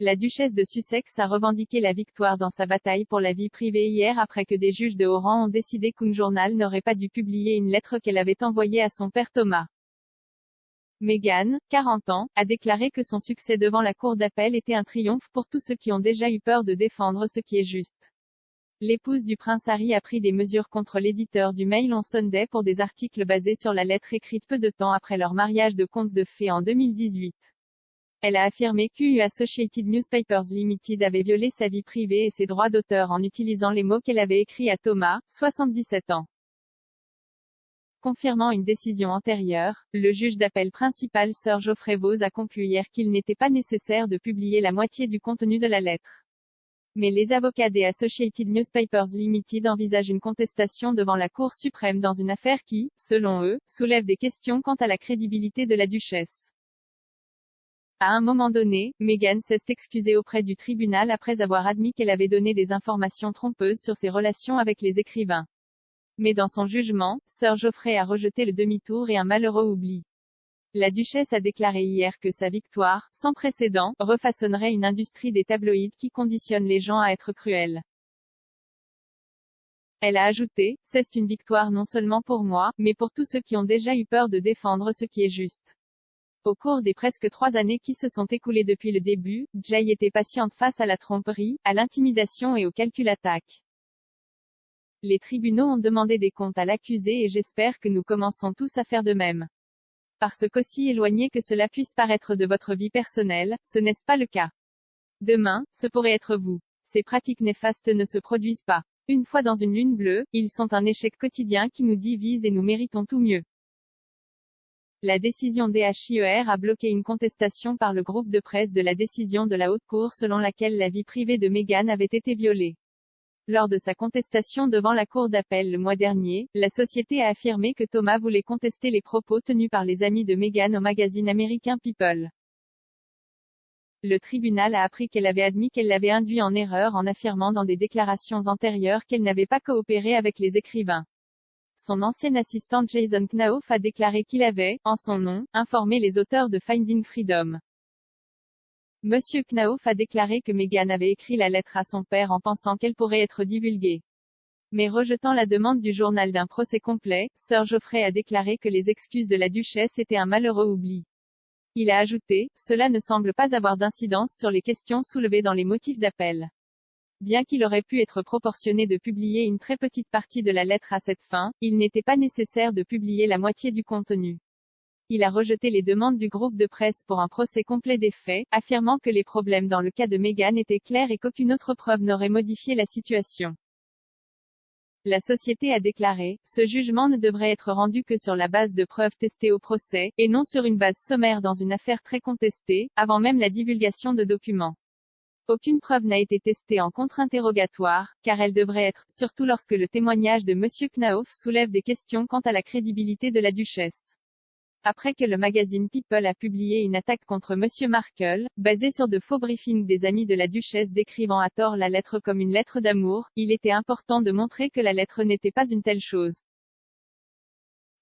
la duchesse de Sussex a revendiqué la victoire dans sa bataille pour la vie privée hier après que des juges de haut rang ont décidé qu'un journal n'aurait pas dû publier une lettre qu'elle avait envoyée à son père Thomas. Meghan, 40 ans, a déclaré que son succès devant la cour d'appel était un triomphe pour tous ceux qui ont déjà eu peur de défendre ce qui est juste. L'épouse du prince Harry a pris des mesures contre l'éditeur du Mail on Sunday pour des articles basés sur la lettre écrite peu de temps après leur mariage de conte de fées en 2018. Elle a affirmé que Associated Newspapers Limited avait violé sa vie privée et ses droits d'auteur en utilisant les mots qu'elle avait écrits à Thomas, 77 ans. Confirmant une décision antérieure, le juge d'appel principal Sir Geoffrey Vos a conclu hier qu'il n'était pas nécessaire de publier la moitié du contenu de la lettre. Mais les avocats des Associated Newspapers Limited envisagent une contestation devant la Cour suprême dans une affaire qui, selon eux, soulève des questions quant à la crédibilité de la duchesse. À un moment donné, Meghan s'est excusée auprès du tribunal après avoir admis qu'elle avait donné des informations trompeuses sur ses relations avec les écrivains. Mais dans son jugement, Sir Geoffrey a rejeté le demi-tour et un malheureux oubli. La duchesse a déclaré hier que sa victoire, sans précédent, refaçonnerait une industrie des tabloïds qui conditionne les gens à être cruels. Elle a ajouté, c'est une victoire non seulement pour moi, mais pour tous ceux qui ont déjà eu peur de défendre ce qui est juste. Au cours des presque 3 années qui se sont écoulées depuis le début, Jay était patiente face à la tromperie, à l'intimidation et au calcul-attaque. Les tribunaux ont demandé des comptes à l'accusé et j'espère que nous commençons tous à faire de même. Parce qu'aussi éloigné que cela puisse paraître de votre vie personnelle, ce n'est pas le cas. Demain, ce pourrait être vous. Ces pratiques néfastes ne se produisent pas. Une fois dans une lune bleue, ils sont un échec quotidien qui nous divise et nous méritons tout mieux. La décision DHIER a bloqué une contestation par le groupe de presse de la décision de la Haute Cour selon laquelle la vie privée de Meghan avait été violée. Lors de sa contestation devant la cour d'appel le mois dernier, la société a affirmé que Thomas voulait contester les propos tenus par les amis de Meghan au magazine américain People. Le tribunal a appris qu'elle avait admis qu'elle l'avait induit en erreur en affirmant dans des déclarations antérieures qu'elle n'avait pas coopéré avec les écrivains. Son ancien assistant Jason Knauf a déclaré qu'il avait, en son nom, informé les auteurs de Finding Freedom. Monsieur Knauf a déclaré que Meghan avait écrit la lettre à son père en pensant qu'elle pourrait être divulguée. Mais rejetant la demande du journal d'un procès complet, Sir Geoffrey a déclaré que les excuses de la duchesse étaient un malheureux oubli. Il a ajouté, cela ne semble pas avoir d'incidence sur les questions soulevées dans les motifs d'appel. Bien qu'il aurait pu être proportionné de publier une très petite partie de la lettre à cette fin, il n'était pas nécessaire de publier la moitié du contenu. Il a rejeté les demandes du groupe de presse pour un procès complet des faits, affirmant que les problèmes dans le cas de Meghan étaient clairs et qu'aucune autre preuve n'aurait modifié la situation. La société a déclaré, ce jugement ne devrait être rendu que sur la base de preuves testées au procès, et non sur une base sommaire dans une affaire très contestée, avant même la divulgation de documents. Aucune preuve n'a été testée en contre-interrogatoire, car elle devrait être, surtout lorsque le témoignage de Monsieur Knauf soulève des questions quant à la crédibilité de la duchesse. Après que le magazine People a publié une attaque contre Monsieur Markle, basée sur de faux briefings des amis de la duchesse décrivant à tort la lettre comme une lettre d'amour, il était important de montrer que la lettre n'était pas une telle chose.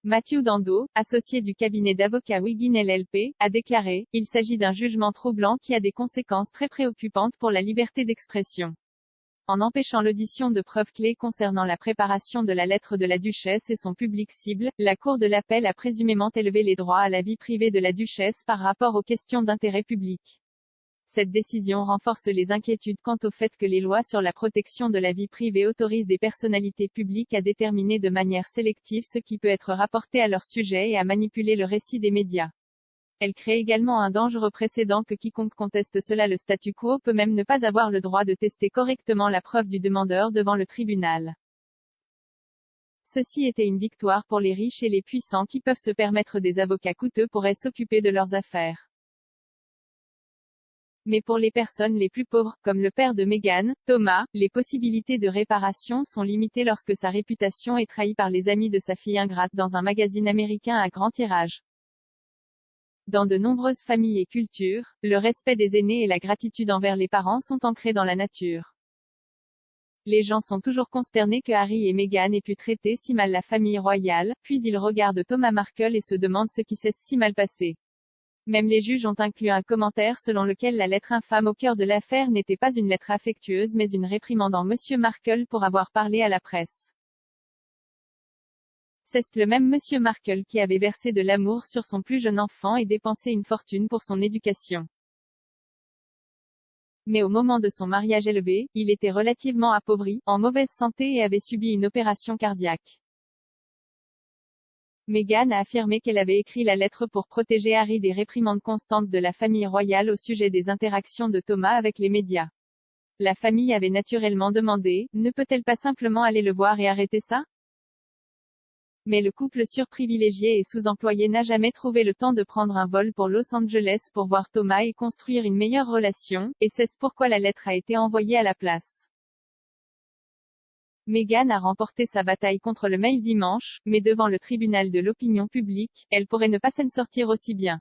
Matthew Dando, associé du cabinet d'avocats Wiggin LLP, a déclaré, il s'agit d'un jugement troublant qui a des conséquences très préoccupantes pour la liberté d'expression. En empêchant l'audition de preuves clés concernant la préparation de la lettre de la duchesse et son public cible, la Cour de l'appel a présumément élevé les droits à la vie privée de la duchesse par rapport aux questions d'intérêt public. Cette décision renforce les inquiétudes quant au fait que les lois sur la protection de la vie privée autorisent des personnalités publiques à déterminer de manière sélective ce qui peut être rapporté à leur sujet et à manipuler le récit des médias. Elle crée également un dangereux précédent que quiconque conteste cela. Le statu quo peut même ne pas avoir le droit de tester correctement la preuve du demandeur devant le tribunal. Ceci était une victoire pour les riches et les puissants qui peuvent se permettre des avocats coûteux pourraient s'occuper de leurs affaires. Mais pour les personnes les plus pauvres, comme le père de Meghan, Thomas, les possibilités de réparation sont limitées lorsque sa réputation est trahie par les amis de sa fille ingrate dans un magazine américain à grand tirage. Dans de nombreuses familles et cultures, le respect des aînés et la gratitude envers les parents sont ancrés dans la nature. Les gens sont toujours consternés que Harry et Meghan aient pu traiter si mal la famille royale, puis ils regardent Thomas Markle et se demandent ce qui s'est si mal passé. Même les juges ont inclus un commentaire selon lequel la lettre infâme au cœur de l'affaire n'était pas une lettre affectueuse mais une réprimandant Monsieur Markle pour avoir parlé à la presse. C'est le même Monsieur Markle qui avait versé de l'amour sur son plus jeune enfant et dépensé une fortune pour son éducation. Mais au moment de son mariage élevé, il était relativement appauvri, en mauvaise santé et avait subi une opération cardiaque. Meghan a affirmé qu'elle avait écrit la lettre pour protéger Harry des réprimandes constantes de la famille royale au sujet des interactions de Thomas avec les médias. La famille avait naturellement demandé, ne peut-elle pas simplement aller le voir et arrêter ça? Mais le couple surprivilégié et sous-employé n'a jamais trouvé le temps de prendre un vol pour Los Angeles pour voir Thomas et construire une meilleure relation, et c'est pourquoi la lettre a été envoyée à la place. Meghan a remporté sa bataille contre le mail dimanche, mais devant le tribunal de l'opinion publique, elle pourrait ne pas s'en sortir aussi bien.